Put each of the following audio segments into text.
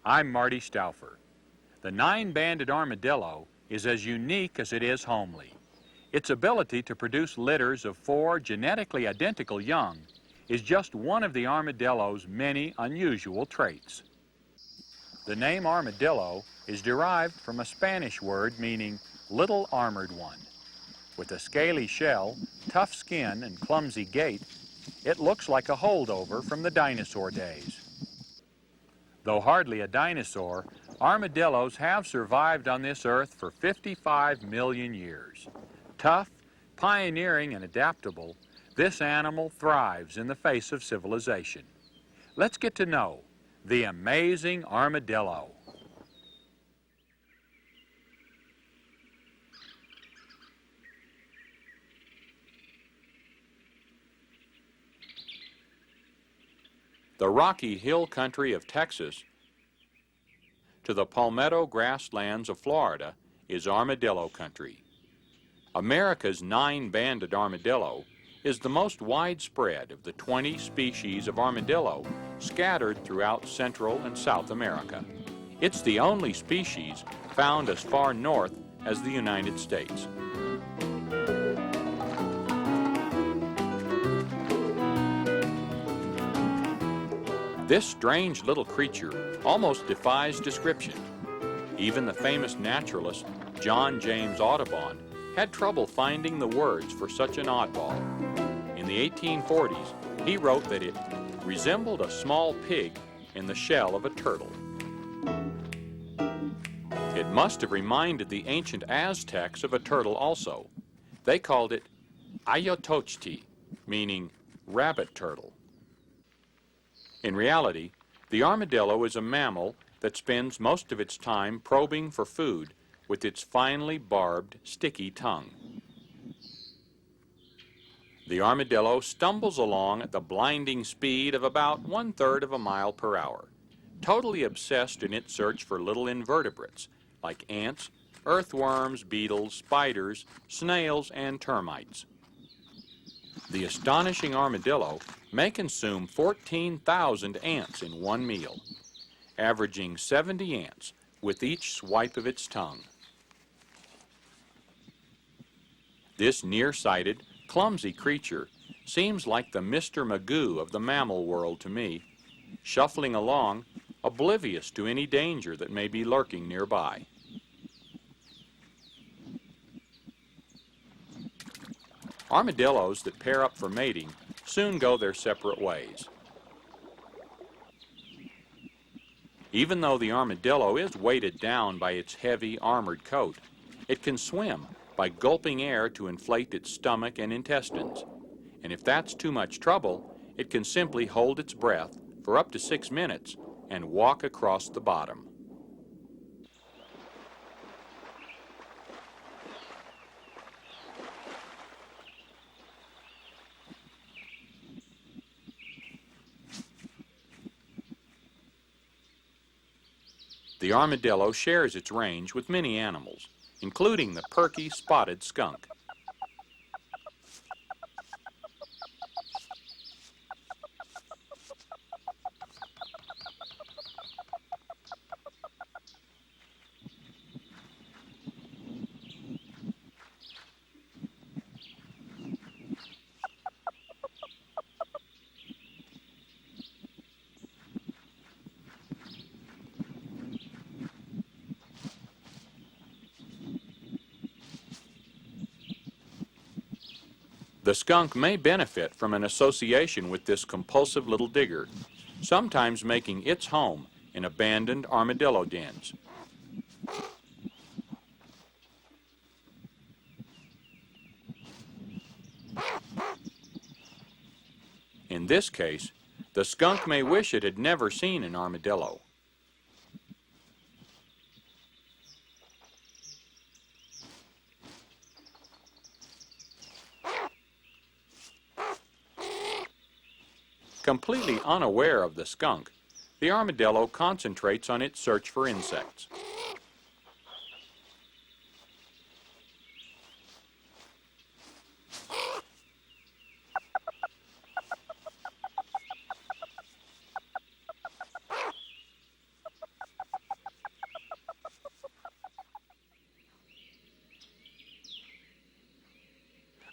I'm Marty Stouffer. The nine-banded armadillo is as unique as it is homely. Its ability to produce litters of 4 genetically identical young is just one of the armadillo's many unusual traits. The name armadillo is derived from a Spanish word meaning little armored one. With a scaly shell, tough skin, and clumsy gait, it looks like a holdover from the dinosaur days. Though hardly a dinosaur, armadillos have survived on this earth for 55 million years. Tough, pioneering, and adaptable, this animal thrives in the face of civilization. Let's get to know the amazing armadillo. The rocky hill country of Texas to the palmetto grasslands of Florida is armadillo country. America's nine-banded armadillo is the most widespread of the 20 species of armadillo scattered throughout Central and South America. It's the only species found as far north as the United States. This strange little creature almost defies description. Even the famous naturalist John James Audubon had trouble finding the words for such an oddball. In the 1840s, he wrote that it resembled a small pig in the shell of a turtle. It must have reminded the ancient Aztecs of a turtle also. They called it Ayotochti, meaning rabbit turtle. In reality, the armadillo is a mammal that spends most of its time probing for food with its finely barbed, sticky tongue. The armadillo stumbles along at the blinding speed of about 1/3 of a mile per hour, totally obsessed in its search for little invertebrates like ants, earthworms, beetles, spiders, snails, and termites. The astonishing armadillo may consume 14,000 ants in one meal, averaging 70 ants with each swipe of its tongue. This nearsighted, clumsy creature seems like the Mr. Magoo of the mammal world to me, shuffling along, oblivious to any danger that may be lurking nearby. Armadillos that pair up for mating soon go their separate ways. Even though the armadillo is weighted down by its heavy, armored coat, it can swim by gulping air to inflate its stomach and intestines. And if that's too much trouble, it can simply hold its breath for up to 6 minutes and walk across the bottom. The armadillo shares its range with many animals, including the perky spotted skunk. The skunk may benefit from an association with this compulsive little digger, sometimes making its home in abandoned armadillo dens. In this case, the skunk may wish it had never seen an armadillo. Completely unaware of the skunk, the armadillo concentrates on its search for insects.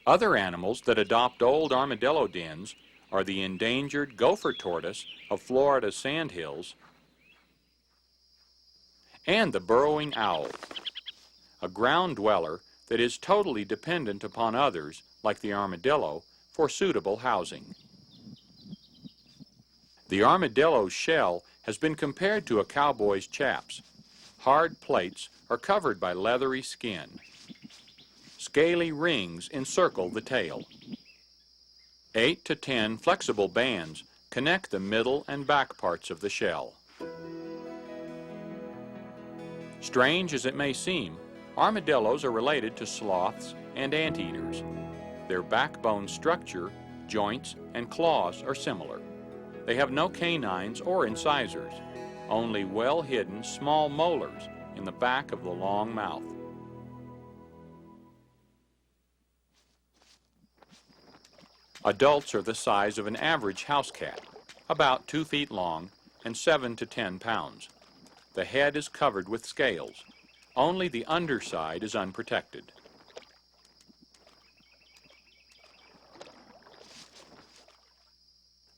Other animals that adopt old armadillo dens are the endangered gopher tortoise of Florida's sandhills and the burrowing owl, a ground dweller that is totally dependent upon others, like the armadillo, for suitable housing. The armadillo's shell has been compared to a cowboy's chaps. Hard plates are covered by leathery skin. Scaly rings encircle the tail. 8 to 10 flexible bands connect the middle and back parts of the shell. Strange as it may seem, armadillos are related to sloths and anteaters. Their backbone structure, joints, and claws are similar. They have no canines or incisors, only well-hidden small molars in the back of the long mouth. Adults are the size of an average house cat, about 2 feet long and 7 to 10 pounds. The head is covered with scales. Only the underside is unprotected.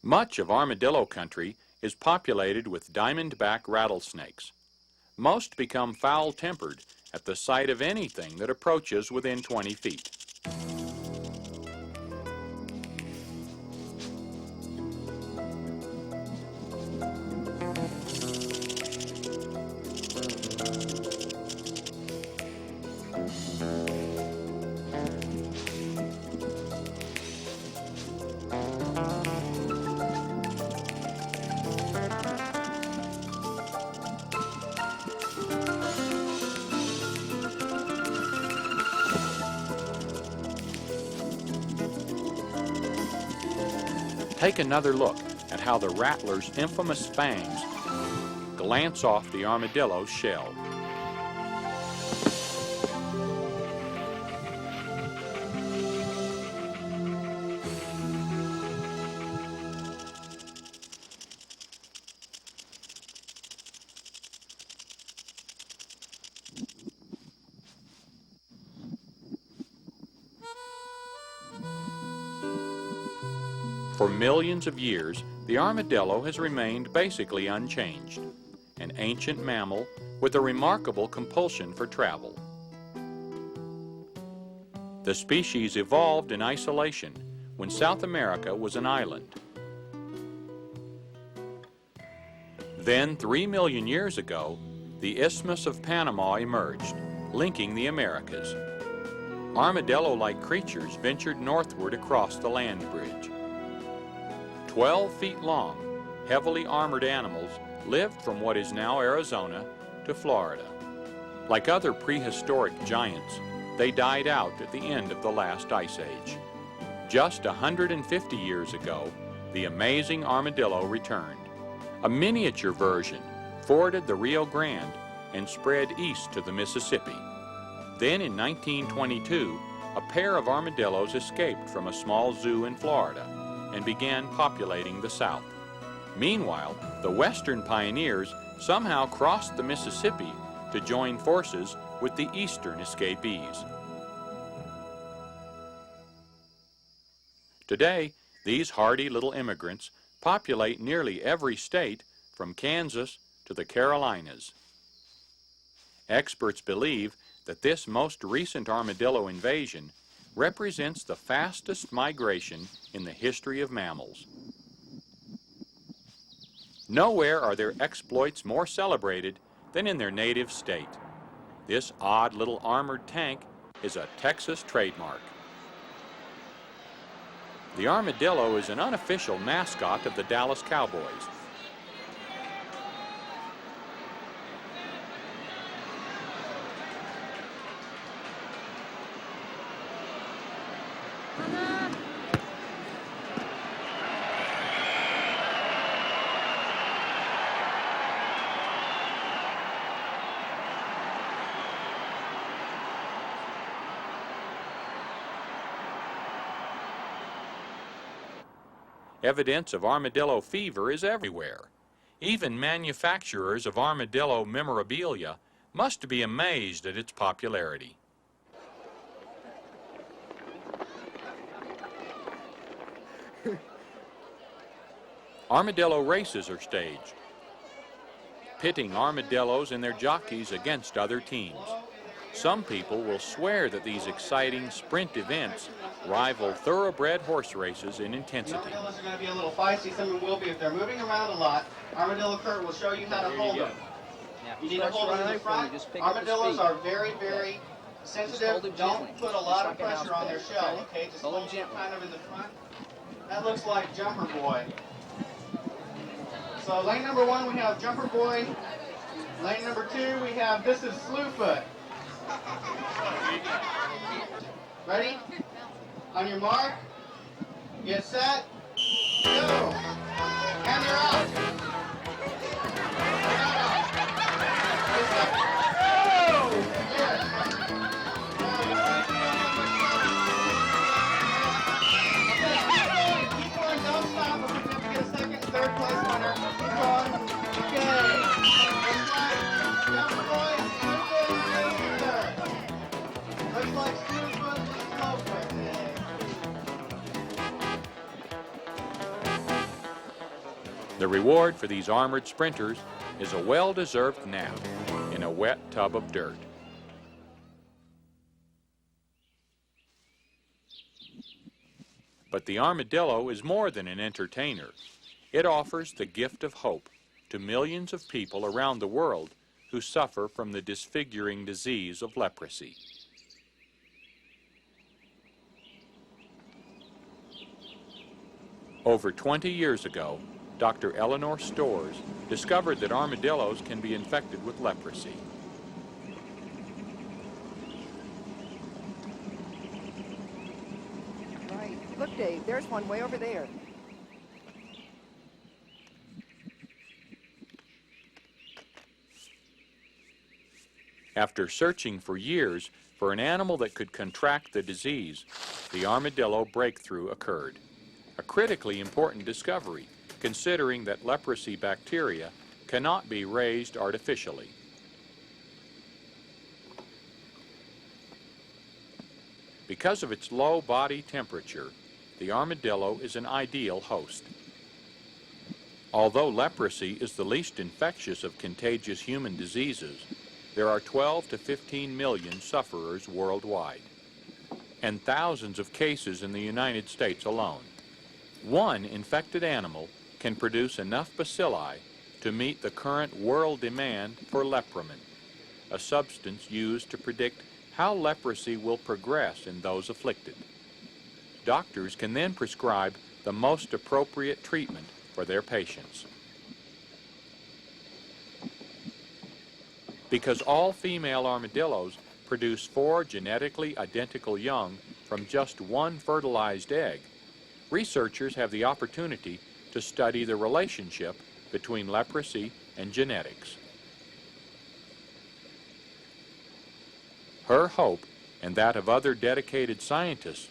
Much of armadillo country is populated with diamondback rattlesnakes. Most become foul-tempered at the sight of anything that approaches within 20 feet. Take another look at how the rattler's infamous fangs glance off the armadillo's shell. For millions of years, the armadillo has remained basically unchanged, an ancient mammal with a remarkable compulsion for travel. The species evolved in isolation when South America was an island. Then, 3 million years ago, the Isthmus of Panama emerged, linking the Americas. Armadillo-like creatures ventured northward across the land bridge. 12 feet long, heavily armored animals lived from what is now Arizona to Florida. Like other prehistoric giants, they died out at the end of the last ice age. Just 150 years ago, the amazing armadillo returned. A miniature version forded the Rio Grande and spread east to the Mississippi. Then in 1922, a pair of armadillos escaped from a small zoo in Florida and began populating the South. Meanwhile, the Western pioneers somehow crossed the Mississippi to join forces with the Eastern escapees. Today, these hardy little immigrants populate nearly every state from Kansas to the Carolinas. Experts believe that this most recent armadillo invasion represents the fastest migration in the history of mammals. Nowhere are their exploits more celebrated than in their native state. This odd little armored tank is a Texas trademark. The armadillo is an unofficial mascot of the Dallas Cowboys. Evidence of armadillo fever is everywhere. Even manufacturers of armadillo memorabilia must be amazed at its popularity. Armadillo races are staged, pitting armadillos and their jockeys against other teams. Some people will swear that these exciting sprint events rival thoroughbred horse races in intensity. Armadillos are going to be a little feisty. Some of them will be if they're moving around a lot. Armadillo Kurt will show you how to hold them. You need to hold them in the front. Armadillos are very, very sensitive. Don't put a lot of pressure on their shell, okay? Just hold them kind of in the front. That looks like Jumper Boy. So lane number 1, we have Jumper Boy. Lane number 2, we have, this is Slewfoot. Ready? On your mark, get set, go. And you're out. Keep going, don't stop. We're going to get a second, third place winner. Keep going. Okay. Jumper Boy, looks like Slewfoot and Slowfoot today. The reward for these armored sprinters is a well-deserved nap in a wet tub of dirt. But the armadillo is more than an entertainer. It offers the gift of hope to millions of people around the world who suffer from the disfiguring disease of leprosy. Over 20 years ago, Dr. Eleanor Storrs discovered that armadillos can be infected with leprosy. Right. Look, Dave, there's one way over there. After searching for years for an animal that could contract the disease, the armadillo breakthrough occurred. A critically important discovery, considering that leprosy bacteria cannot be raised artificially. Because of its low body temperature, the armadillo is an ideal host. Although leprosy is the least infectious of contagious human diseases, there are 12 to 15 million sufferers worldwide, and thousands of cases in the United States alone. One infected animal can produce enough bacilli to meet the current world demand for lepromin, a substance used to predict how leprosy will progress in those afflicted. Doctors can then prescribe the most appropriate treatment for their patients. Because all female armadillos produce 4 genetically identical young from just one fertilized egg, researchers have the opportunity to study the relationship between leprosy and genetics. Her hope, and that of other dedicated scientists,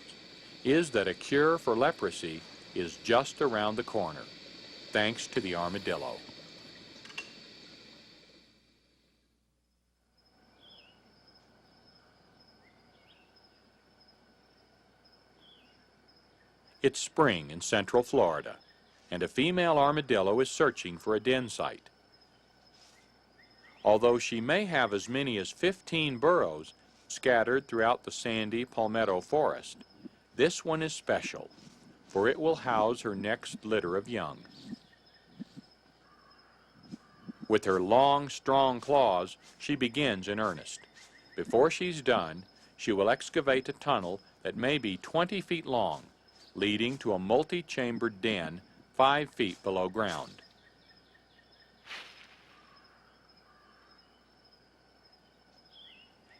is that a cure for leprosy is just around the corner, thanks to the armadillo. It's spring in Central Florida, and a female armadillo is searching for a den site. Although she may have as many as 15 burrows scattered throughout the sandy palmetto forest, this one is special, for it will house her next litter of young. With her long, strong claws, she begins in earnest. Before she's done, she will excavate a tunnel that may be 20 feet long, leading to a multi-chambered den 5 feet below ground.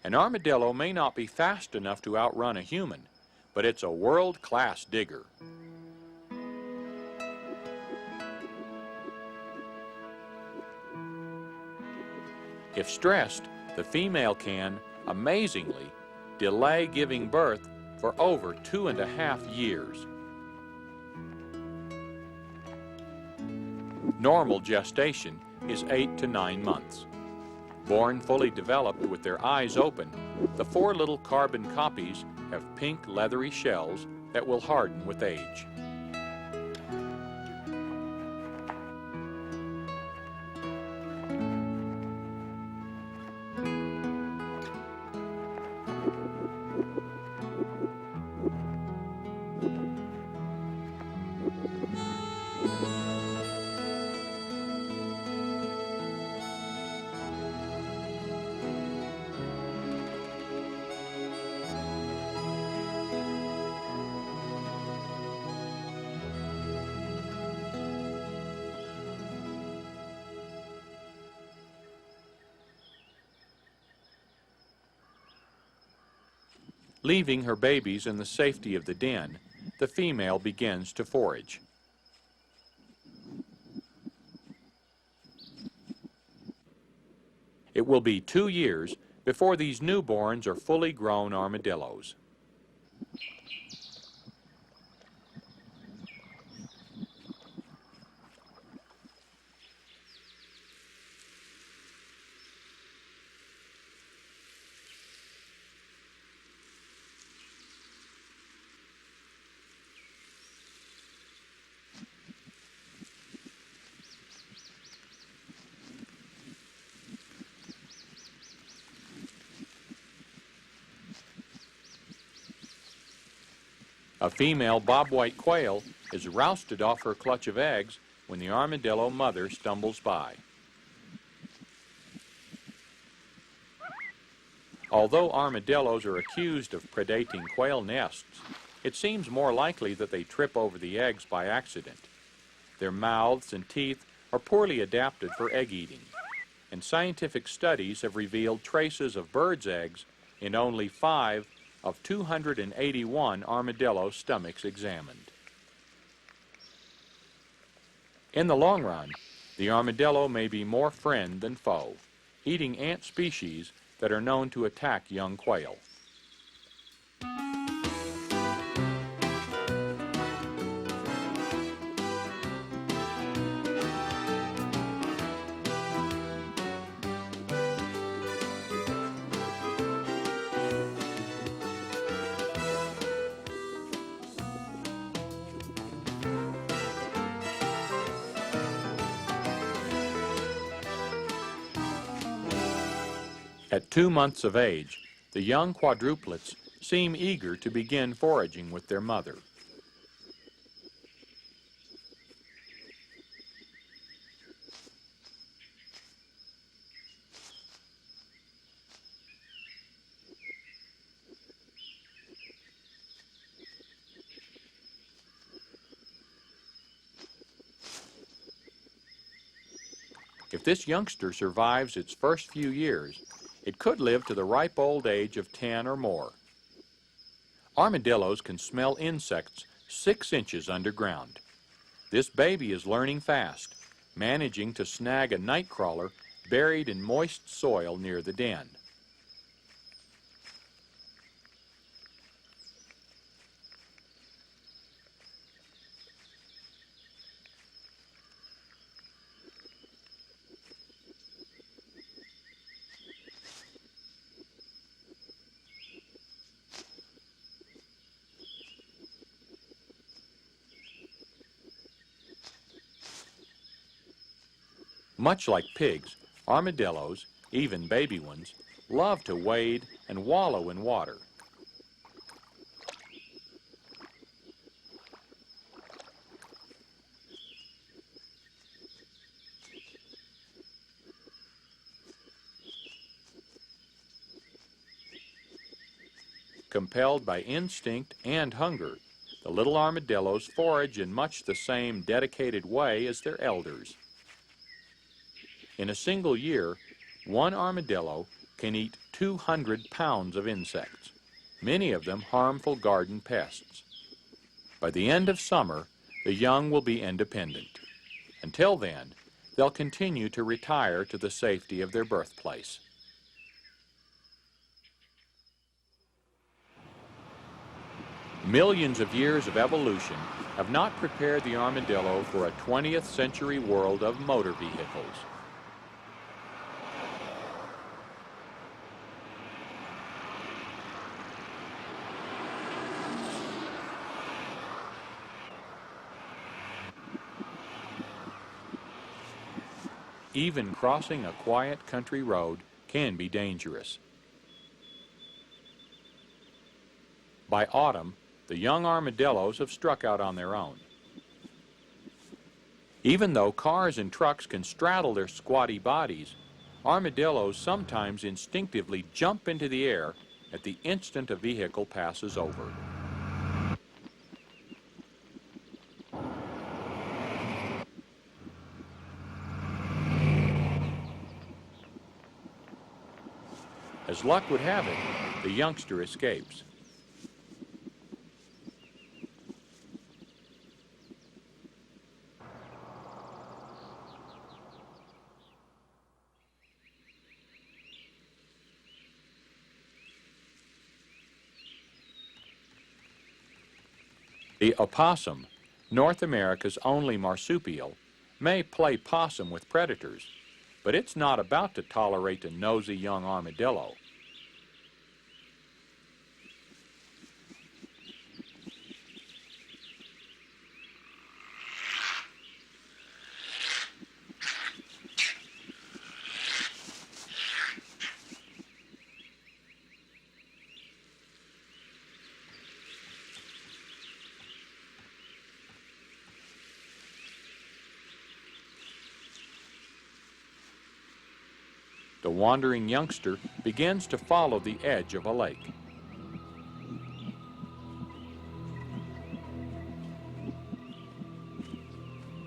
An armadillo may not be fast enough to outrun a human, but it's a world-class digger. If stressed, the female can, amazingly, delay giving birth for over 2.5 years. Normal gestation is 8 to 9 months. Born fully developed with their eyes open, the 4 little carbon copies have pink leathery shells that will harden with age. Leaving her babies in the safety of the den, the female begins to forage. It will be 2 years before these newborns are fully grown armadillos. A female bobwhite quail is rousted off her clutch of eggs when the armadillo mother stumbles by. Although armadillos are accused of predating quail nests, it seems more likely that they trip over the eggs by accident. Their mouths and teeth are poorly adapted for egg eating, and scientific studies have revealed traces of birds' eggs in only 5 of 281 armadillo stomachs examined. In the long run, the armadillo may be more friend than foe, eating ant species that are known to attack young quail. At 2 months of age, the young quadruplets seem eager to begin foraging with their mother. If this youngster survives its first few years, it could live to the ripe old age of 10 or more. Armadillos can smell insects 6 inches underground. This baby is learning fast, managing to snag a night crawler buried in moist soil near the den. Much like pigs, armadillos, even baby ones, love to wade and wallow in water. Compelled by instinct and hunger, the little armadillos forage in much the same dedicated way as their elders. In a single year, one armadillo can eat 200 pounds of insects, many of them harmful garden pests. By the end of summer, the young will be independent. Until then, they'll continue to retire to the safety of their birthplace. Millions of years of evolution have not prepared the armadillo for a 20th century world of motor vehicles. Even crossing a quiet country road can be dangerous. By autumn, the young armadillos have struck out on their own. Even though cars and trucks can straddle their squatty bodies, armadillos sometimes instinctively jump into the air at the instant a vehicle passes over. As luck would have it, the youngster escapes. The opossum, North America's only marsupial, may play possum with predators, but it's not about to tolerate a nosy young armadillo. The wandering youngster begins to follow the edge of a lake.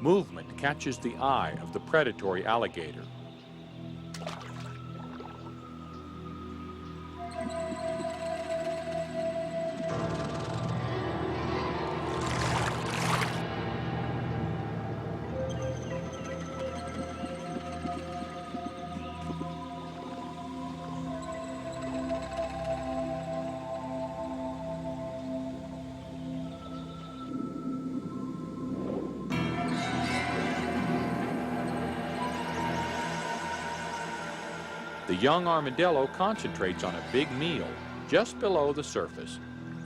Movement catches the eye of the predatory alligator. The young armadillo concentrates on a big meal just below the surface,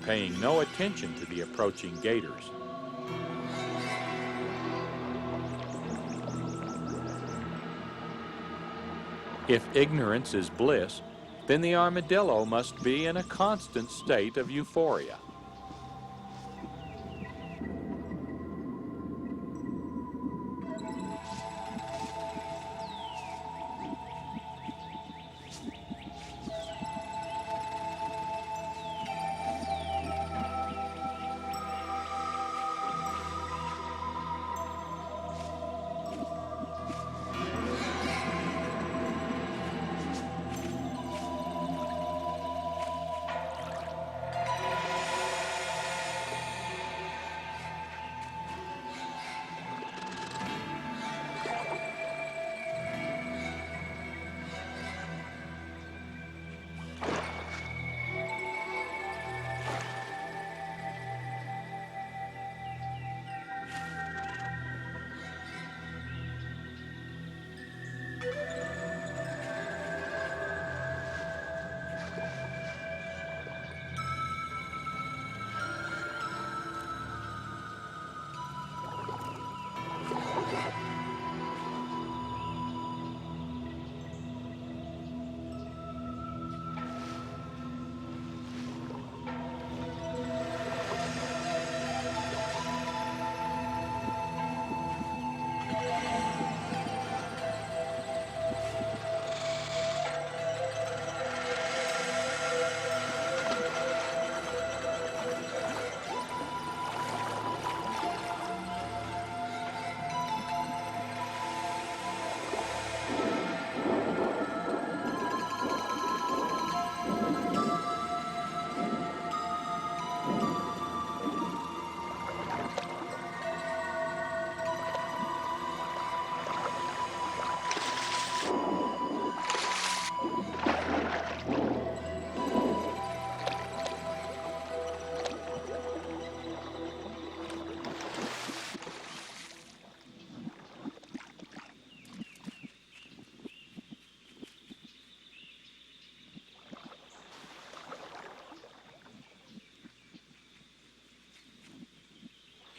paying no attention to the approaching gators. If ignorance is bliss, then the armadillo must be in a constant state of euphoria.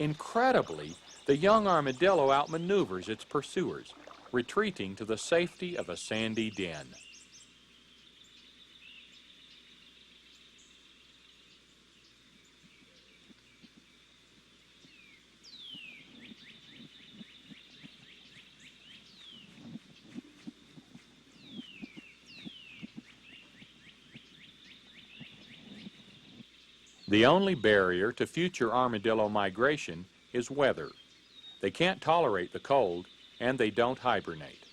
Incredibly, the young armadillo outmaneuvers its pursuers, retreating to the safety of a sandy den. The only barrier to future armadillo migration is weather. They can't tolerate the cold, and they don't hibernate.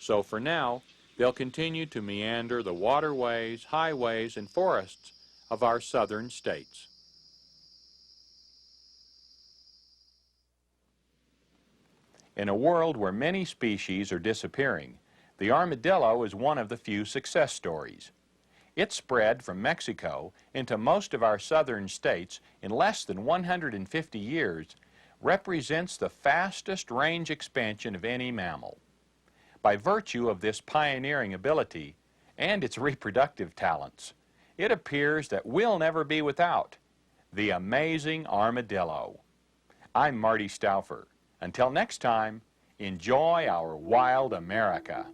So for now, they'll continue to meander the waterways, highways, and forests of our southern states. In a world where many species are disappearing, the armadillo is one of the few success stories. It spread from Mexico into most of our southern states in less than 150 years, represents the fastest range expansion of any mammal. By virtue of this pioneering ability and its reproductive talents, it appears that we'll never be without the amazing armadillo. I'm Marty Stouffer. Until next time, enjoy our wild America.